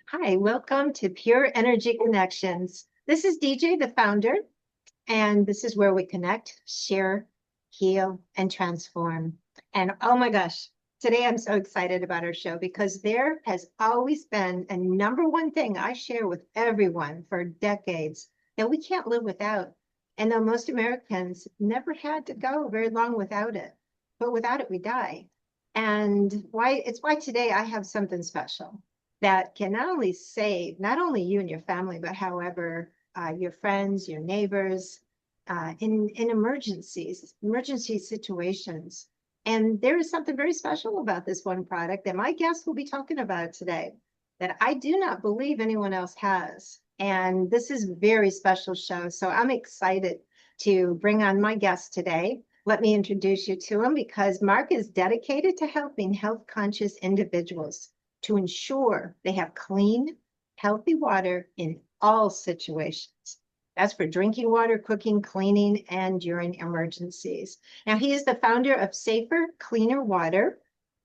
Hi, welcome to Pure Energy Connections. This is DJ, the founder, and this is where we connect, share, heal, and transform. And oh my gosh, today I'm so excited about our show because there has always been a number one thing I share with everyone for decades that we can't live without. And though most Americans never had to go very long without it, but without it, we die. And why today I have something special that can not only save not only you and your family, but however your friends, your neighbors, in emergency situations. And there is something very special about this one product that my guest will be talking about today that I do not believe anyone else has. And this is a very special show. So I'm excited to bring on my guest today. Let me introduce you to him because Mark is dedicated to helping health conscious individuals to ensure they have clean, healthy water in all situations. That's for drinking water, cooking, cleaning, and during emergencies. Now, he is the founder of Safer, Cleaner Water.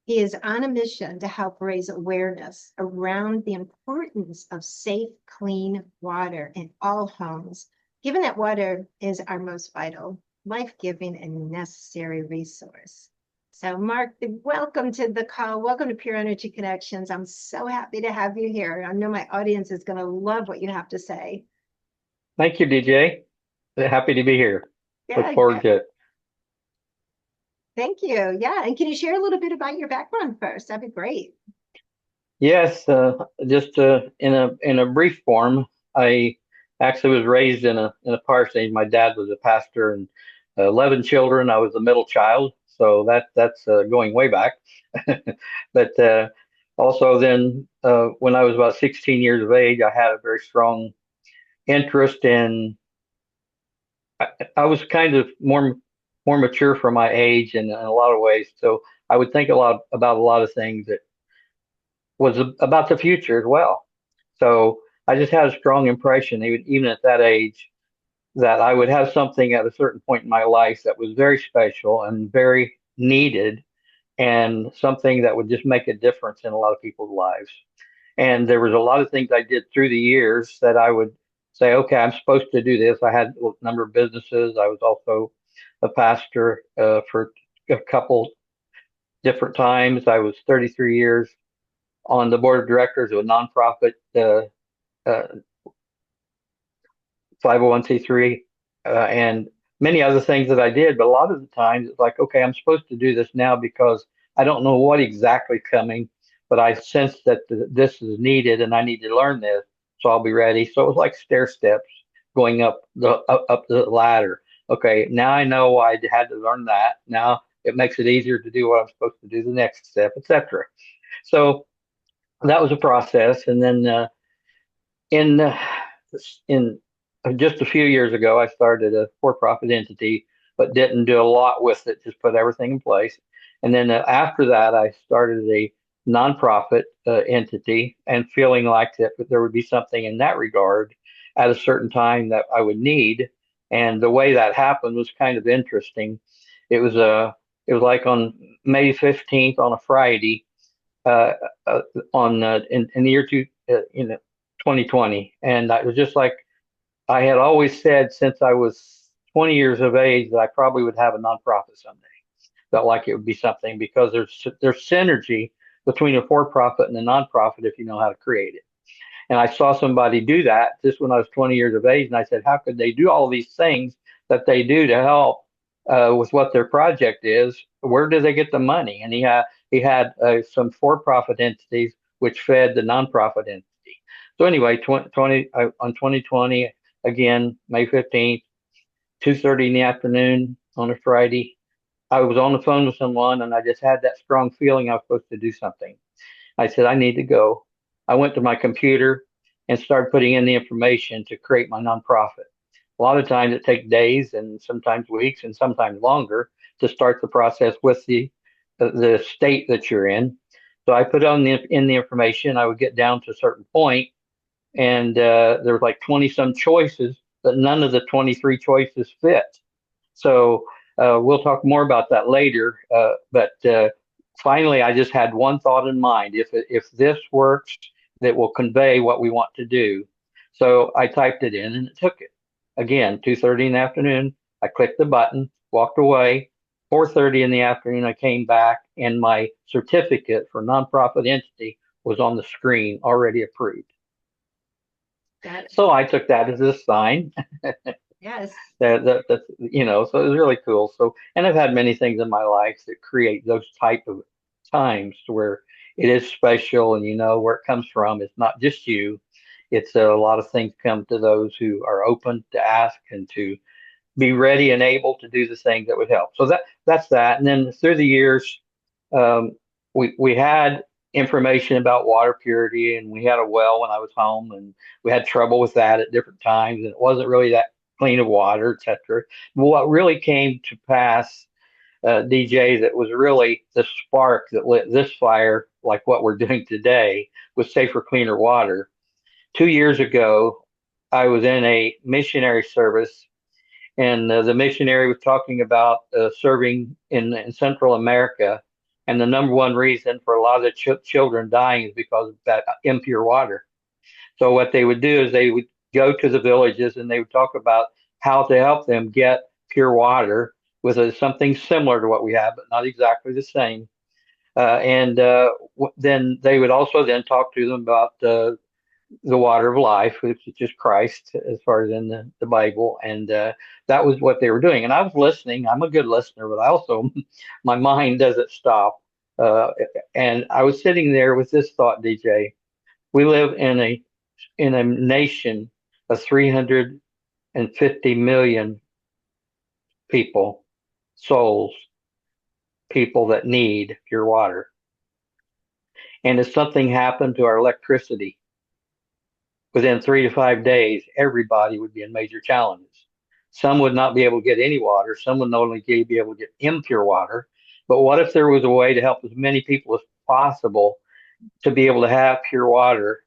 He is on a mission to help raise awareness around the importance of safe, clean water in all homes, given that water is our most vital, life-giving, and necessary resource. So, Mark, welcome to the call. Welcome to Pure Energy Connections. I'm so happy to have you here. I know my audience is going to love what you have to say. Thank you, DJ. Happy to be here. Look Yeah, forward to it. thank you. Yeah, and can you share a little bit about your background first? That'd be great. Yes, just in a brief form, I actually was raised in a parsonage. My dad was a pastor, and 11 children. I was the middle child, so that's going way back. But also then, when I was about 16 years of age, I had a very strong interest in. I was kind of more mature for my age in a lot of ways, so I would think a lot about a lot of things that was about the future as well. So I just had a strong impression, even at that age, that I would have something at a certain point in my life that was very special and very needed, and something that would just make a difference in a lot of people's lives. And there was a lot of things I did through the years that I would say, okay, I'm supposed to do this. I had a number of businesses. I was also a pastor for a couple different times. I was 33 years on the board of directors of a nonprofit uh, 501c3 and many other things that I did. But a lot of the times it's like, okay, I'm supposed to do this now because I don't know what exactly coming, but I sense that this is needed and I need to learn this, so I'll be ready. So it was like stair steps going up the ladder. Okay, now I know I had to learn that. Now it makes it easier to do what I'm supposed to do the next step, etc. So that was a process, and then in in just a few years ago, I started a for-profit entity, but didn't do a lot with it. Just put everything in place, and then after that, I started a nonprofit entity, and feeling like that there would be something in that regard at a certain time that I would need. And the way that happened was kind of interesting. It was it was like on May 15th on a Friday, uh, uh, on in the year 2020, and it was just like I had always said since I was 20 years of age that I probably would have a nonprofit someday. Felt like it would be something because there's synergy between a for-profit and a nonprofit if you know how to create it. And I saw somebody do that just when I was 20 years of age, and I said, how could they do all these things that they do to help with what their project is? Where do they get the money? And he had some for-profit entities which fed the nonprofit entity. So anyway, on 2020 again, May 15th, 2:30 in the afternoon on a Friday, I was on the phone with someone, and I just had that strong feeling I was supposed to do something. I said, I need to go. I went to my computer and started putting in the information to create my nonprofit. A lot of times it takes days and sometimes weeks and sometimes longer to start the process with the state that you're in. So I put on in the information. I would get down to a certain point, and there was like 20 some choices, but none of the 23 choices fit. So we'll talk more about that later. But finally, I just had one thought in mind: if this works, that will convey what we want to do. So I typed it in and it took it. Again, 2:30 in the afternoon, I clicked the button, walked away. 4:30 in the afternoon, I came back and my certificate for nonprofit entity was on the screen already approved. Got it. So I took that as a sign Yes. that's so it was really cool. So, and I've had many things in my life that create those type of times where it is special and you know where it comes from. It's not just you. It's a lot of things come to those who are open to ask and to be ready and able to do the things that would help. So that's that. And then through the years, um, we had information about water purity, and we had a well when I was home, and we had trouble with that at different times, and it wasn't really that clean of water, etc. But what really came to pass, DJ, that was really the spark that lit this fire, like what we're doing today, with safer, cleaner water. 2 years ago, I was in a missionary service and the missionary was talking about serving in Central America, and the number one reason for a lot of the children dying is because of that impure water. So what they would do is they would go to the villages and they would talk about how to help them get pure water with something similar to what we have, but not exactly the same. Then they would also then talk to them about the water of life, which is just Christ, as far as in the Bible. And that was what they were doing. And I was listening. I'm a good listener, but I also, my mind doesn't stop. Uh, and I was sitting there with this thought, DJ. We live in a nation of 350 million people, souls, people that need pure water. And if something happened to our electricity, within 3 to 5 days, everybody would be in major challenges. Some would not be able to get any water. Some would not only be able to get impure water. But what if there was a way to help as many people as possible to be able to have pure water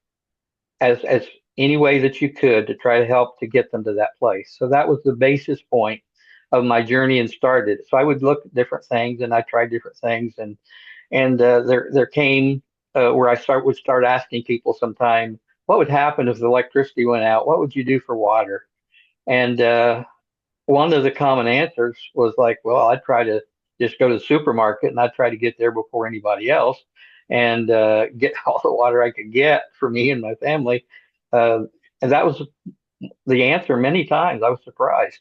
as any way that you could to try to help to get them to that place? So that was the basis point of my journey and started. So I would look at different things and I tried different things and there came where would start asking people sometime, what would happen if the electricity went out? What would you do for water? And one of the common answers was like, well, I'd try to just go to the supermarket and I'd try to get there before anybody else and get all the water I could get for me and my family. Uh, and that was the answer many times. I was surprised.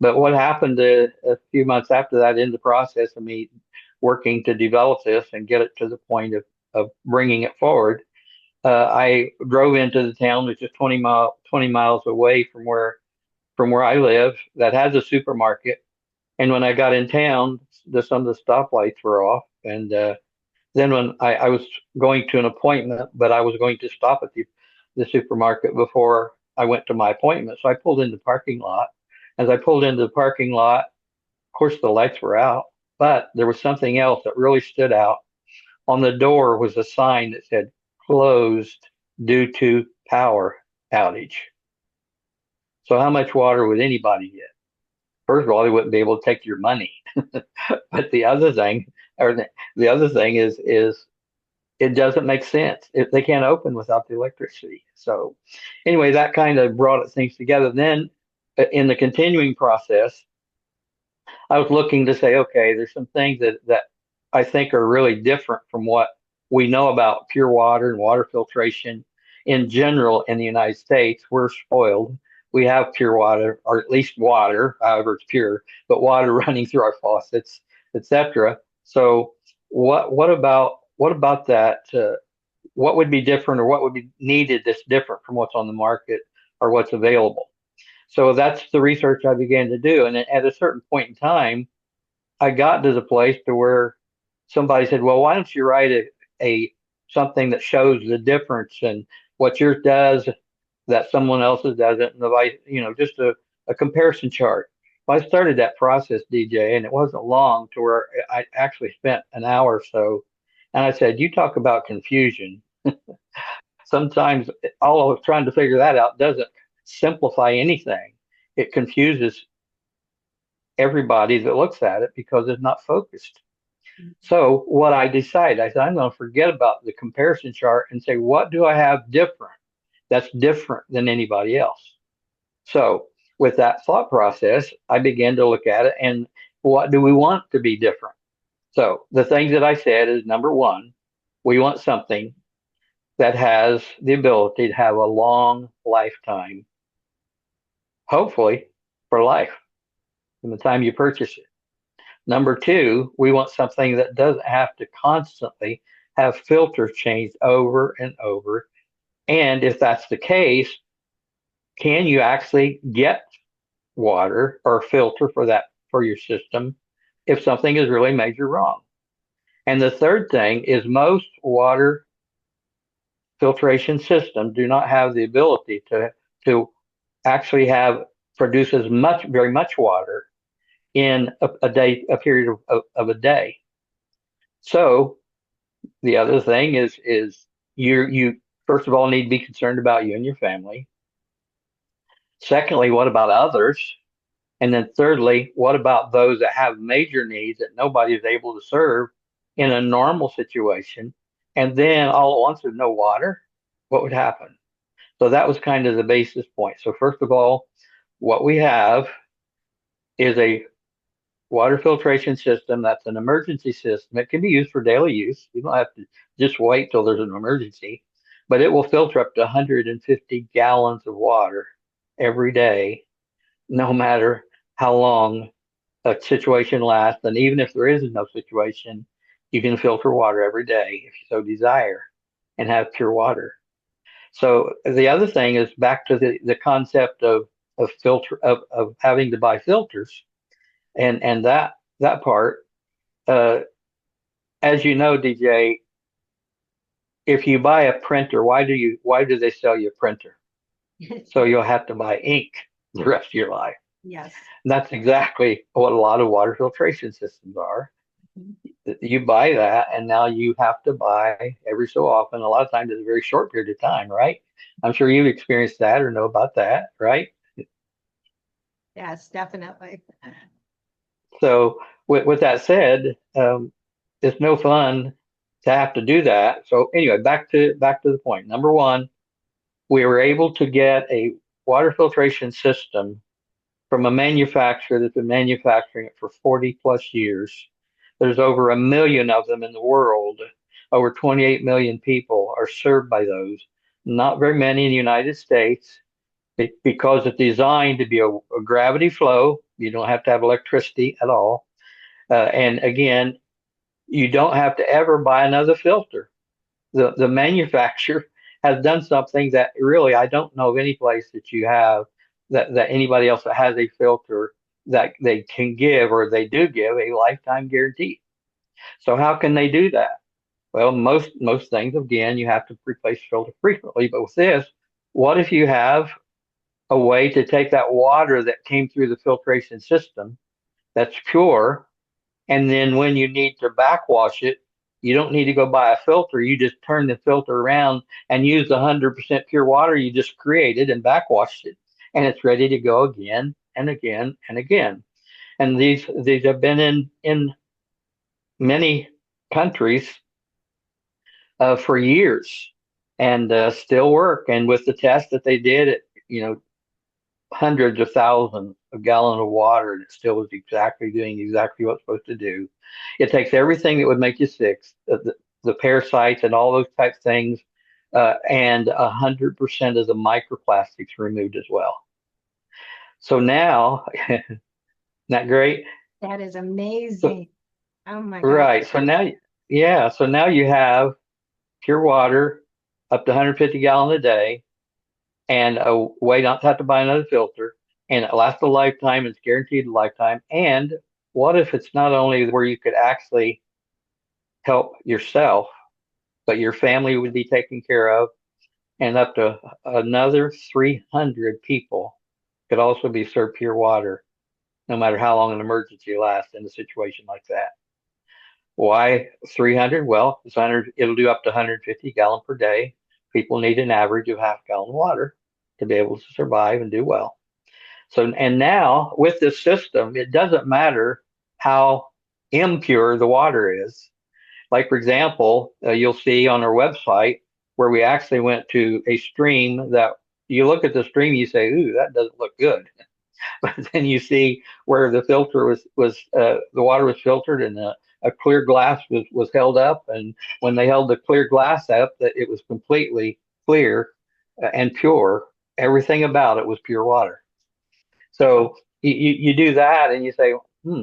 But what happened a few months after that in the process of me working to develop this and get it to the point of bringing it forward, I drove into the town, which is 20 miles away from where I live, that has a supermarket. And when I got in town, some of the stoplights were off. And then when I was going to an appointment, but I was going to stop at the supermarket before I went to my appointment. So I pulled in the parking lot. As I pulled into the parking lot, of course, the lights were out, but there was something else that really stood out. On the door was a sign that said closed due to power outage. So how much water would anybody get? First of all, they wouldn't be able to take your money. But the other thing is it doesn't make sense if they can't open without the electricity. So anyway, that kind of brought things together. Then in the continuing process, I was looking to say, okay, there's some things that I think are really different from what we know about pure water and water filtration in general in the United States. We're spoiled. We have pure water, or at least water, however it's pure, but water running through our faucets, etc. So what about that? What would be different, or what would be needed that's different from what's on the market or what's available? So that's the research I began to do. And at a certain point in time, I got to the place to where somebody said, well, why don't you write a something that shows the difference and what yours does that someone else's doesn't, and the vice, just a comparison chart. Well, I started that process, DJ, and it wasn't long to where I actually spent an hour or so. And I said, you talk about confusion. Sometimes all of trying to figure that out doesn't simplify anything. It confuses everybody that looks at it because it's not focused. So what I decided, I said, I'm going to forget about the comparison chart and say, what do I have different that's different than anybody else? So with that thought process, I began to look at it and what do we want to be different? So the things that I said is number one, we want something that has the ability to have a long lifetime, hopefully for life from the time you purchase it. Number two, we want something that doesn't have to constantly have filters changed over and over. And if that's the case, can you actually get water or filter for that for your system if something is really major wrong? And the third thing is most water filtration systems do not have the ability to actually have produce as much very much water in a day a period of a day. So the other thing is you first of all need to be concerned about you and your family. Secondly, what about others? And then thirdly, what about those that have major needs that nobody is able to serve in a normal situation? And then all at once there's no water. What would happen? So that was kind of the basis point. So first of all, what we have is a water filtration system that's an emergency system. It can be used for daily use. You don't have to just wait till there's an emergency, but it will filter up to 150 gallons of water every day, no matter how long a situation lasts. And even if there is no situation, you can filter water every day if you so desire and have pure water. So the other thing is back to the concept of filter of having to buy filters and that part. Uh, as you know, DJ, if you buy a printer, why do they sell you a printer? So you'll have to buy ink the rest of your life. Yes. And that's exactly what a lot of water filtration systems are. You buy that, and now you have to buy every so often. A lot of times, it's a very short period of time, right? I'm sure you've experienced that or know about that, right? Yes, definitely. So, with that said, it's no fun to have to do that. So, anyway, back to the point. Number one, we were able to get a water filtration system from a manufacturer that's been manufacturing it for 40 plus years. There's over 1 million of them in the world. Over 28 million people are served by those. Not very many in the United States because it's designed to be a gravity flow. You don't have to have electricity at all. And again, you don't have to ever buy another filter. The manufacturer has done something that really I don't know of any place that you have that anybody else that has a filter that they can give or they do give a lifetime guarantee. So how can they do that? Well, most things again you have to replace filter frequently, but with this, what if you have a way to take that water that came through the filtration system that's pure, and then when you need to backwash it, you don't need to go buy a filter. You just turn the filter around and use the 100% pure water you just created and backwash it, and it's ready to go again and again and again. And these have been in many countries for years and still work. And with the test that they did, hundreds of thousands of gallons of water, and it still is exactly doing exactly what it's supposed to do. It takes everything that would make you sick, the parasites and all those type things, and 100% of the microplastics removed as well. So now, isn't that great? That is So, amazing. Oh my God. right. So now, yeah. So now you have pure water up to 150 gallons a day and a way not to have to buy another filter, and it lasts a lifetime. It's guaranteed a lifetime. And what if it's not only where you could actually help yourself, but your family would be taken care of, and up to another 300 people could also be served pure water, no matter how long an emergency lasts in a situation like that. Why 300? Well, it's 100, it'll do up to 150 gallon per day. People need an average of half gallon of water to be able to survive and do well. So, and now with this system, it doesn't matter how impure the water is. Like, for example, you'll see on our website where we actually went to a stream that you look at the stream, you say, ooh, that doesn't look good. But then you see where the filter was the water was filtered and a clear glass was held up. And when they held the clear glass up, that it was completely clear and pure. Everything about it was pure water. So you do that and you say,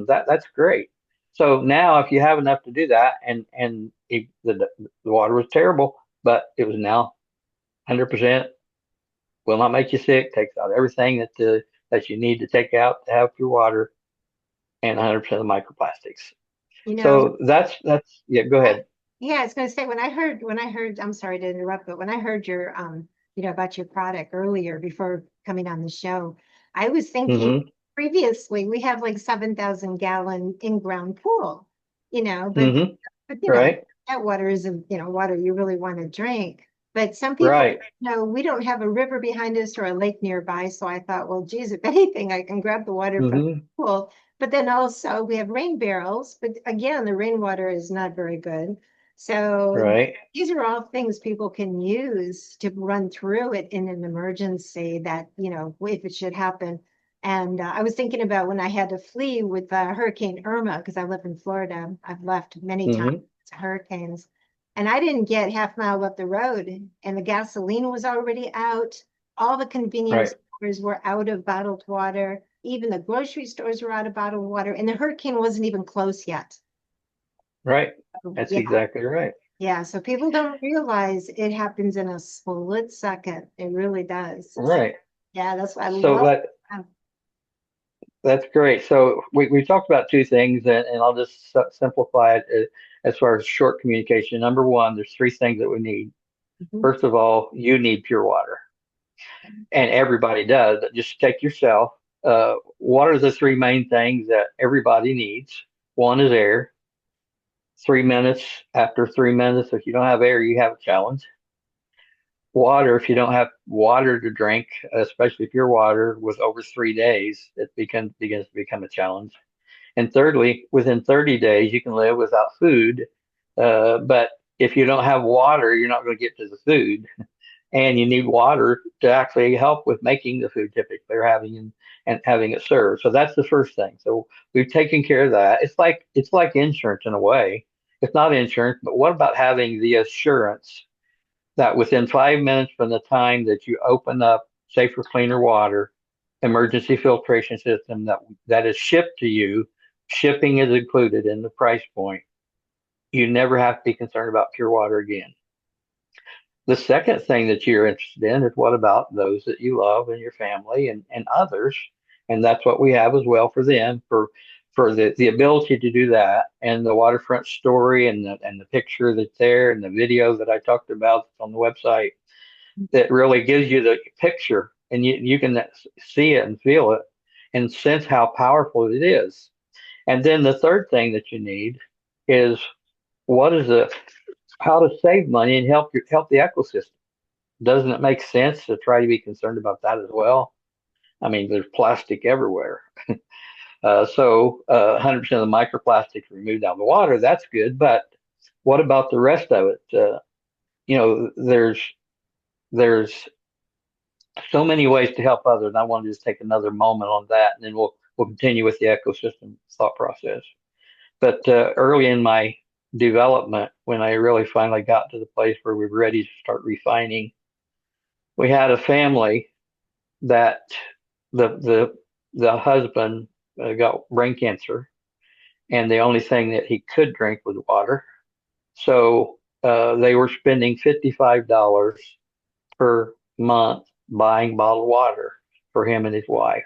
that's great. So now if you have enough to do that and the water was terrible, but it was now 100% will not make you sick, takes out everything that you need to take out to have pure water and 100% of the microplastics. You know, So that's yeah, go ahead. yeah, I was going to say when I heard, I'm sorry to interrupt, but when I heard your about your product earlier before coming on the show, I was thinking Hmm. previously we have like 7,000 gallon in-ground pool, but Hmm. but Right. that water isn't, water you really want to drink. But some people, Right. we don't have a river behind us or a lake nearby. So I thought, well, geez, if anything, I can grab the water from Hmm. the pool. But then also we have rain barrels. But again, the rainwater is not very good. So Right. these are all things people can use to run through it in an emergency that, if it should happen. And I was thinking about when I had to flee with Hurricane Irma, because I live in Florida. I've left many times Hmm. to hurricanes. And I didn't get half mile up the road, and the gasoline was already out. All the convenience Right. stores were out of bottled water. Even the grocery stores were out of bottled water, and the hurricane wasn't even close yet. Right. So, That's yeah, exactly right. yeah. So people don't realize it happens in a split second. It really does. So, Right. yeah, that's what I So love. that's great. So we talked about two things, and I'll just simplify it as far as short communication. Number one, there's three things that we need. Mhm. First of all, you need pure water, and everybody does. Just take yourself. What are the three main things that everybody needs? One is air. 3 minutes. After 3 minutes, if you don't have air, you have a challenge. Water, if you don't have water to drink, especially pure water, with over 3 days, it begins to become a challenge. And thirdly, within 30 days, you can live without food. But if you don't have water, you're not going to get to the food. And you need water to actually help with making the food typically or and having it served. So that's the first thing. So we've taken care of that. It's like insurance in a way. It's not insurance, but what about having the assurance that within 5 minutes from the time that you open up safer, cleaner water, emergency filtration system that is shipped to you, shipping is included in the price point. You never have to be concerned about pure water again. The second thing that you're interested in is what about those that you love and your family and others? And that's what we have as well for them, for the ability to do that and the waterfront story and the picture that's there and the video that I talked about on the website that really gives you the picture and you can see it and feel it and sense how powerful it is. And then the third thing that you need is what is the how to save money and help the ecosystem. Doesn't it make sense to try to be concerned about that as well? I mean, there's plastic everywhere. 100% of the microplastics removed out of the water. That's good. But what about the rest of it? There's so many ways to help others. And I want to just take another moment on that, and then we'll continue with the ecosystem thought process. But early in my development, when I really finally got to the place where we were ready to start refining, we had a family that the husband got brain cancer, and the only thing that he could drink was water. So they were spending $55 per month buying bottled water for him and his wife,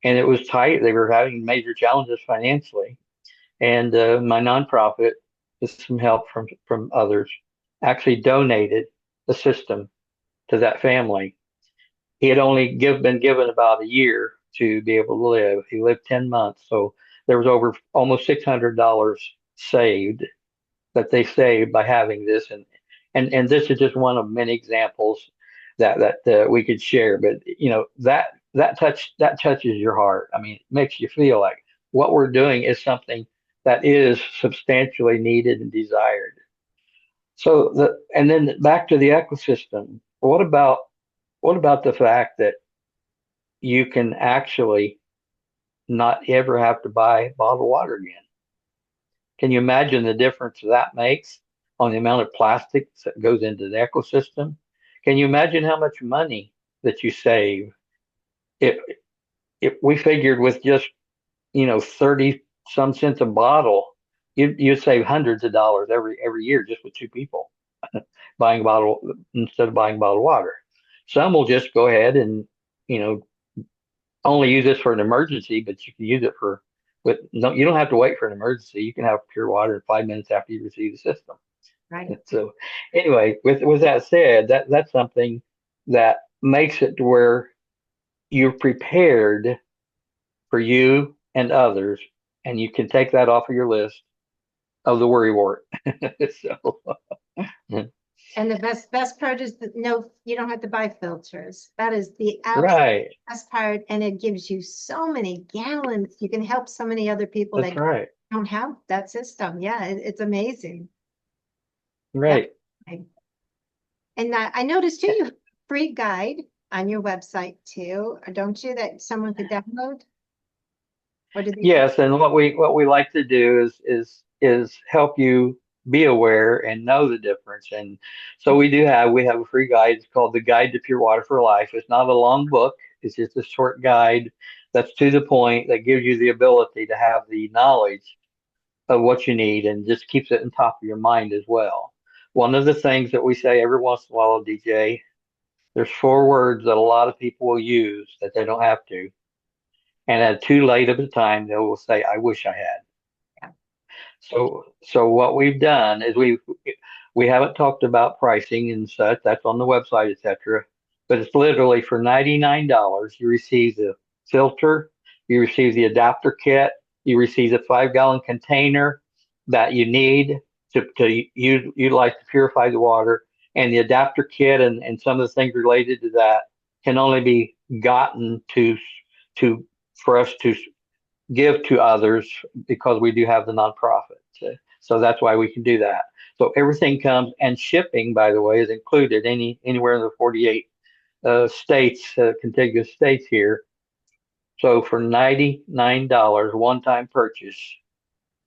and it was tight. They were having major challenges financially, and my nonprofit, with some help from others, actually donated the system to that family. He had only been given about a year to be able to live. He lived 10 months. So there was over almost $600 saved that they saved by having this. And this is just one of many examples that we could share. But that touches your heart. I mean, it makes you feel like what we're doing is something that is substantially needed and desired. And then back to the ecosystem. What about the fact that you can actually not ever have to buy bottled water again? Can you imagine the difference that makes on the amount of plastics that goes into the ecosystem? Can you imagine how much money that you save if if we figured with just 30 some cents a bottle, you'd save hundreds of dollars every year just with two people buying bottle instead of buying bottled water. Some will just go ahead and you know only use this for an emergency, but you can use it for with no, you don't have to wait for an emergency. You can have pure water in 5 minutes after you receive the system. Right. So anyway, with that said, that's something that makes it to where you're prepared for you and others, and you can take that off of your list of the worry wart. So And the best part is that no, you don't have to buy filters. That is the absolute right, best part. And it gives you so many gallons. You can help so many other people that's that right, don't have that system. Yeah, it's amazing. right. Definitely. And I noticed too, you have a free guide on your website too, don't you, that someone could download? Or do they? Yes, and what we like to do is help you be aware and know the difference. And so we have a free guide. It's called the Guide to Pure Water for Life. It's not a long book. It's just a short guide that's to the point that gives you the ability to have the knowledge of what you need and just keeps it on top of your mind as well. One of the things that we say every once in a while, DJ, there's four words that a lot of people will use that they don't have to. And at too late of a time, they will say, I wish I had. Yeah. So what we've done is we haven't talked about pricing and such. That's on the website, etc. But it's literally for $99. You receive the filter, you receive the adapter kit, you receive the 5 gallon container that you need to utilize to purify the water, and the adapter kit and some of the things related to that can only be gotten to for us to give to others because we do have the nonprofit. So that's why we can do that. So everything comes, and shipping, by the way, is included anywhere in the 48 states, contiguous states here. So for $99 one-time purchase,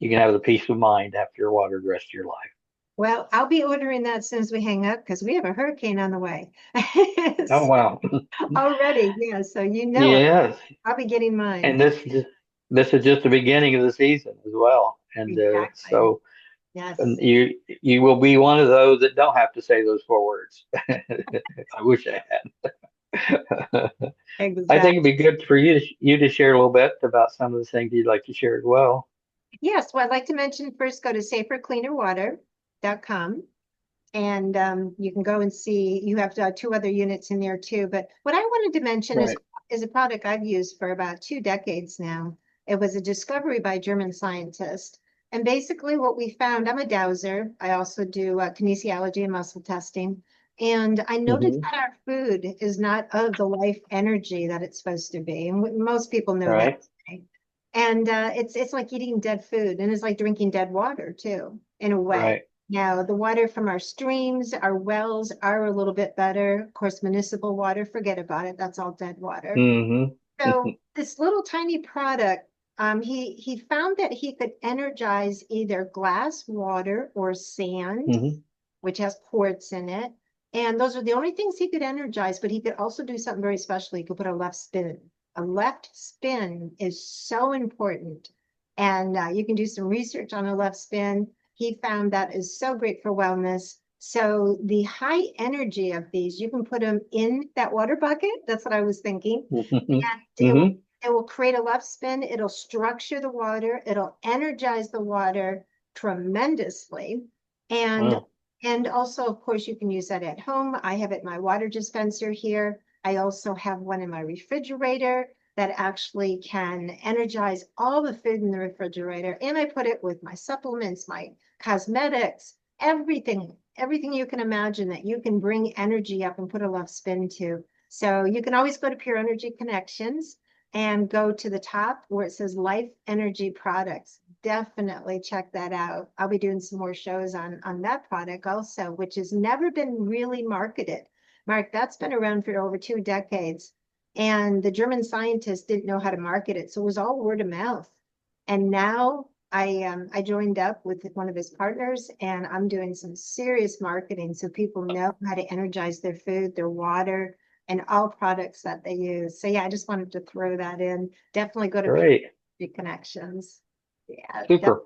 you can have the peace of mind after your water the rest of your life. Well, I'll be ordering that as soon as we hang up because we have a hurricane on the way. Oh wow. Already, yeah. So you know it. Yes. I'll be getting mine. And this is just the beginning of the season as well. And Exactly. so and Yes. you will be one of those that don't have to say those four words. I wish I had. I think Exactly. it'd be good for you to share a little bit about some of the things you'd like to share as well. Yes. Well, I'd like to mention first go to safercleanerwater.com. And you can go and see, you have two other units in there too. But what I wanted to mention Right. is a product I've used for about 2 decades now. It was a discovery by a German scientist. And basically what we found, I'm a dowser. I also do kinesiology and muscle testing. And I noticed Hmm. that our food is not of the life energy that it's supposed to be. And most people know that. Right. Right? And it's like eating dead food, and it's like drinking dead water too, in a way. Right. Now, the water from our streams, our wells are a little bit better. Of course, municipal water, forget about it. That's all dead water. Hmm. So this little tiny product, he found that he could energize either glass water or sand, Hmm. which has quartz in it. And those are the only things he could energize, but he could also do something very special. He could put a left spin. A left spin is so important. And you can do some research on a left spin. He found that is so great for wellness. So the high energy of these, you can put them in that water bucket. That's what I was thinking. Hmm. And Hmm. it will create a left spin. It'll structure the water. It'll energize the water tremendously. And Wow. and also, of course, you can use that at home. I have it in my water dispenser here. I also have one in my refrigerator that actually can energize all the food in the refrigerator. And I put it with my supplements, my cosmetics, everything you can imagine that you can bring energy up and put a love spin to. So you can always go to Pure Energy Connections and go to the top where it says Life Energy Products. definitely check that out. I'll be doing some more shows on that product also, which has never been really marketed. Mark, that's been around for over 2 decades. And the German scientists didn't know how to market it. So it was all word of mouth. And now I joined up with one of his partners and I'm doing some serious marketing so people know how to energize their food, their water, and all products that they use. So yeah, I just wanted to throw that in. Definitely go to Great. PureEnergyConnections. Yeah, Super.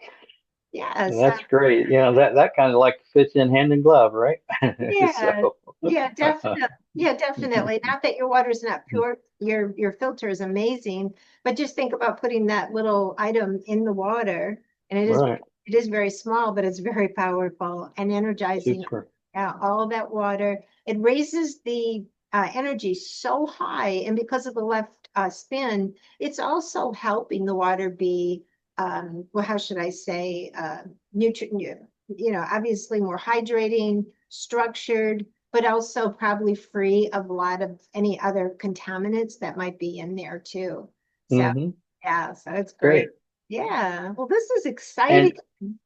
yeah. So That's great. That kind of like fits in hand in glove, right? yeah, So, yeah, definitely. Yeah, definitely. Not that your water's not pure, your filter is amazing, but just think about putting that little item in the water, and right. it is very small, but it's very powerful and energizing. Super. Yeah, all that water. It raises the energy so high, and because of the left spin, it's also helping the water be, well, how should I say, nutrient, obviously more hydrating, structured, but also probably free of a lot of any other contaminants that might be in there too. So Hmm. yeah, so it's great. Great. Yeah, well, this is exciting. And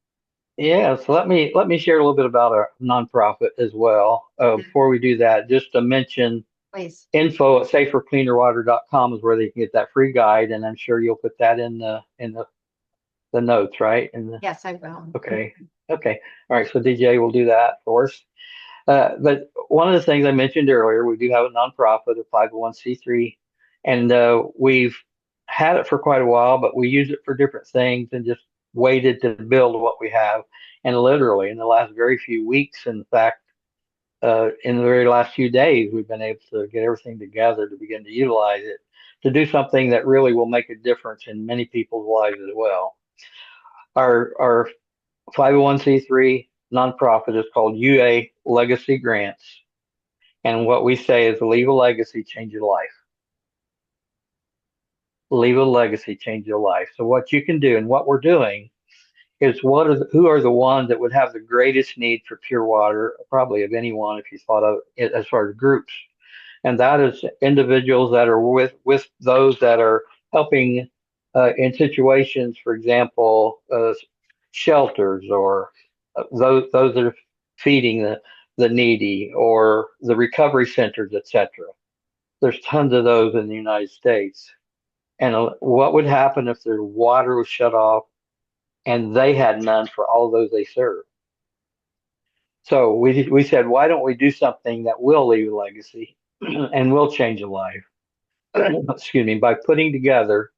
yeah, so let me share a little bit about our nonprofit as well. Before we do that, just to mention Please. info at safercleanerwater.com is where they can get that free guide, and I'm sure you'll put that in the notes, right? Yes, I will. Okay. Okay. All right. So DJ will do that for us. But one of the things I mentioned earlier, we do have a nonprofit, a 501(c)(3), and we've had it for quite a while, but we use it for different things and just waited to build what we have. And literally, in the last very few weeks, in fact, in the very last few days, we've been able to get everything together to begin to utilize it to do something that really will make a difference in many people's lives as well. Our 501(c)(3) nonprofit is called UA Legacy Grants. And what we say is leave a legacy, change your life. Leave a legacy, change your life. So what you can do and what we're doing is who are the ones that would have the greatest need for pure water, probably of anyone if you thought of it as far as groups. And that is individuals that are with those that are helping in situations, for example, shelters or those that are feeding the needy or the recovery centers, etc. There's tons of those in the United States. And what would happen if their water was shut off and they had none for all those they serve? So we said, why don't we do something that will leave a legacy and will change a life? Excuse me, by putting together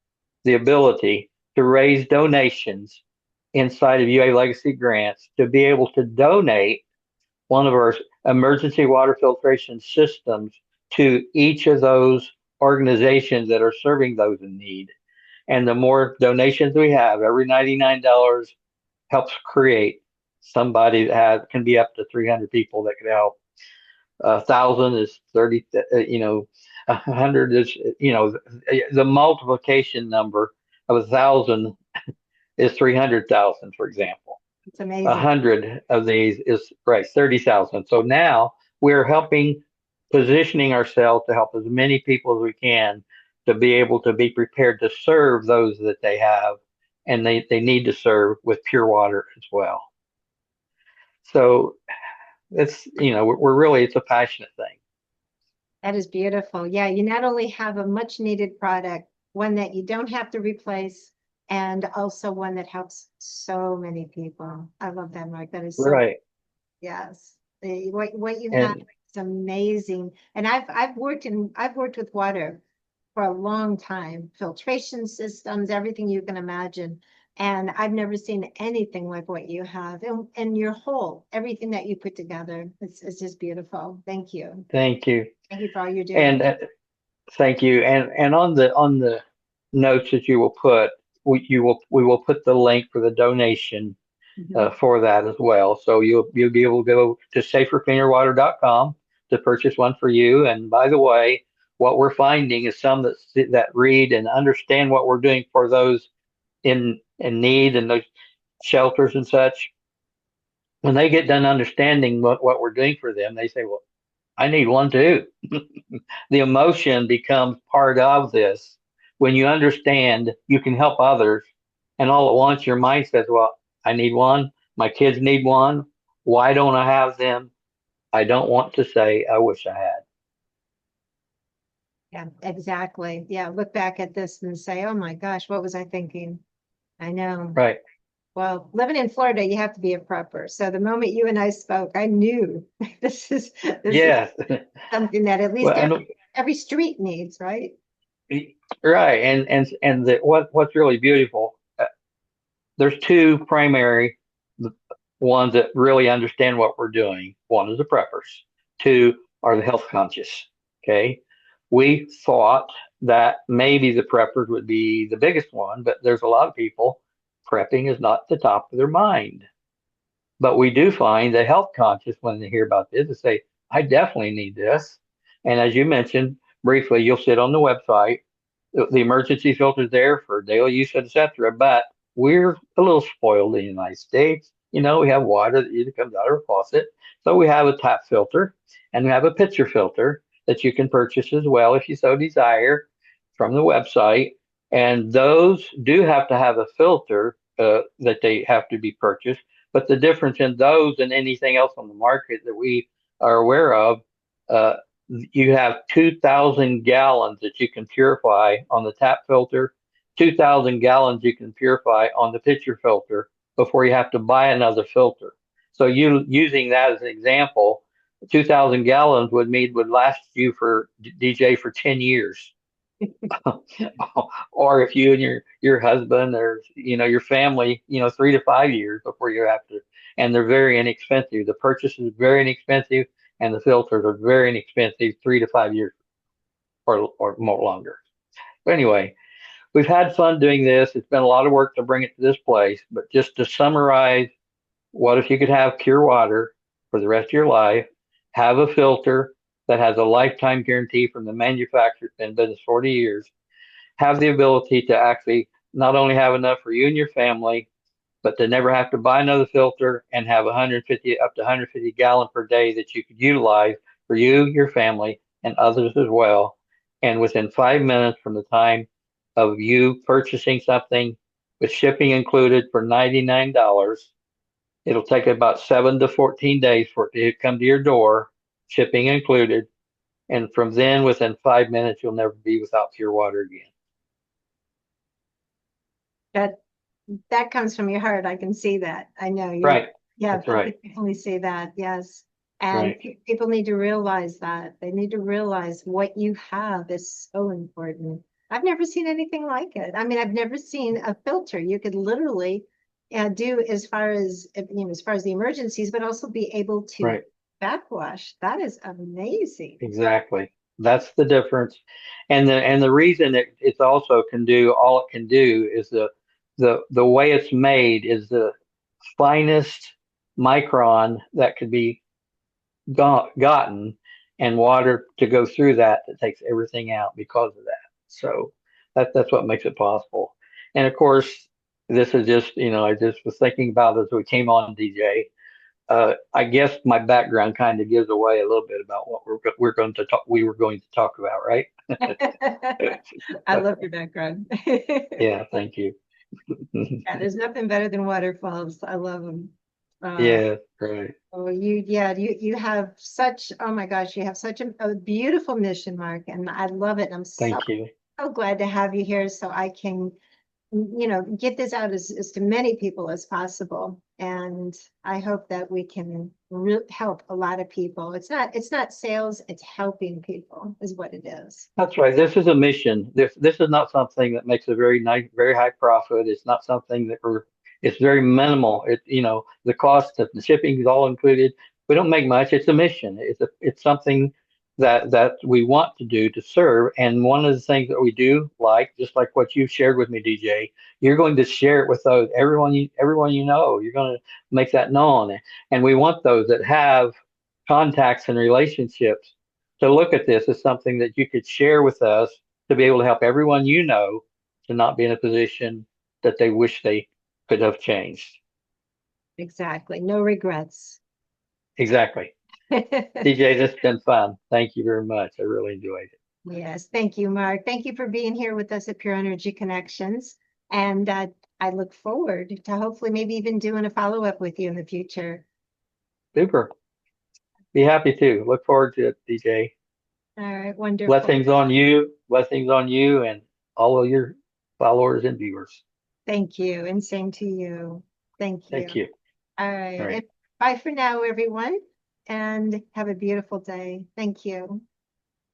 the ability to raise donations inside of UA Legacy Grants to be able to donate one of our emergency water filtration systems to each of those organizations that are serving those in need. And the more donations we have, every $99 helps create somebody that can be up to 300 people that could help. 1,000 is 30, 100 is, the multiplication number of 1,000 is 300,000, for example. It's A amazing. hundred of these is right, 30,000. So now we're positioning ourselves to help as many people as we can to be able to be prepared to serve those that they have and they need to serve with pure water as well. So we're really, it's a passionate thing. That is beautiful. Yeah, you not only have a much needed product, one that you don't have to replace, and also one that helps so many people. I love that, Mark. That is so, Right. yes. What you have And is amazing. And I've worked with water for a long time, filtration systems, everything you can imagine. And I've never seen anything like what you have. And your whole, everything that you put together, it's just beautiful. Thank you. thank you. Thank you for all you're doing. And thank you. And on the notes that you will put, we will put the link for the donation Mhm. for that as well. So you'll be able to go to safercleanerwater.com to purchase one for you. And by the way, what we're finding is some that read and understand what we're doing for those in need and those shelters and such. When they get done understanding what we're doing for them, they say, "Well, I need one too." The emotion becomes part of this. When you understand, you can help others. And all at once your mind says, well, I need one. My kids need one. Why don't I have them? I don't want to say I wish I had. Yeah, exactly. Yeah, look back at this and say, oh my gosh, what was I thinking? I know. Right. Well, living in Florida, you have to be a prepper. So the moment you and I spoke, I knew this is Yes. something that at least Well, and every street needs, right? right. And what's really beautiful, there's two primary ones that really understand what we're doing. One is the preppers. Two are the health conscious. Okay. We thought that maybe the preppers would be the biggest one, but there's a lot of people prepping is not the top of their mind. But we do find the health conscious when they hear about this, they say, I definitely need this. And as you mentioned briefly, you'll sit on the website, the emergency filter's there for daily use, etc. But we're a little spoiled in the United States. You know, we have water that either comes out of a faucet. So we have a tap filter and we have a pitcher filter that you can purchase as well if you so desire from the website. And those do have to have a filter that they have to be purchased. But the difference in those and anything else on the market that we are aware of, uh, you have 2,000 gallons that you can purify on the tap filter, 2,000 gallons you can purify on the pitcher filter before you have to buy another filter. So you using that as an example, 2,000 gallons would last you for DJ for 10 years. Or if you and your husband or your family, 3 to 5 years before you have to, and they're very inexpensive. The purchase is very inexpensive, and the filters are very inexpensive, 3 to 5 years or more longer. But anyway, we've had fun doing this. It's been a lot of work to bring it to this place, but just to summarize, what if you could have pure water for the rest of your life, have a filter that has a lifetime guarantee from the manufacturer, it's been in business 40 years, have the ability to actually not only have enough for you and your family, but to never have to buy another filter and have 150 up to 150 gallon per day that you could utilize for you, your family, and others as well. And within 5 minutes from the time of you purchasing something with shipping included for $99, it'll take about 7 to 14 days for it to come to your door, shipping included. And from then, within 5 minutes, you'll never be without pure water again. That that comes from your heart. I can see that. I know you. Right. Yeah, That's I right. can definitely see that. Yes. And Right. people need to realize that. They need to realize what you have is so important. I've never seen anything like it. I mean, I've never seen a filter. You could literally do as far as as far as the emergencies, but also be able to Right. backwash. That is amazing. Exactly. That's the difference. And the reason it's also can do all it can do is the way it's made is the finest micron that could be gotten, and water to go through that takes everything out because of that. So that's what makes it possible. And of course, this is just, I just was thinking about as we came on, DJ. I guess my background kind of gives away a little bit about what we're going to talk. We were going to talk about, right? I love your background. Yeah, thank you. Yeah, there's nothing better than waterfalls. I love them. Yeah, right. Oh, you have such, oh my gosh, you have such a beautiful mission, Mark, and I love it. I'm so Thank you. so glad to have you here so I can, get this out as to many people as possible. And I hope that we can help a lot of people. It's not sales, it's helping people is what it is. That's right. This is a mission. This is not something that makes a very nice, very high profit. It's not something that it's very minimal. The cost of the shipping is all included. We don't make much. It's a mission. It's something that we want to do to serve. And one of the things that we do, like just like what you shared with me, DJ, you're going to share it with those everyone you know. You're going to make that known. And we want those that have contacts and relationships to look at this as something that you could share with us to be able to help everyone you know to not be in a position that they wish they could have changed. Exactly. No regrets. Exactly. DJ, this has been fun. Thank you very much. I really enjoyed it. Yes, thank you, Mark. Thank you for being here with us at Pure Energy Connections. And I look forward to hopefully maybe even doing a follow-up with you in the future. Super. Be happy to. Look forward to it, DJ. All right, wonderful. Blessings on you and all of your followers and viewers. Thank you, and same to you. Thank you. Thank you. All All right, right. and bye for now, everyone, and have a beautiful day. Thank you.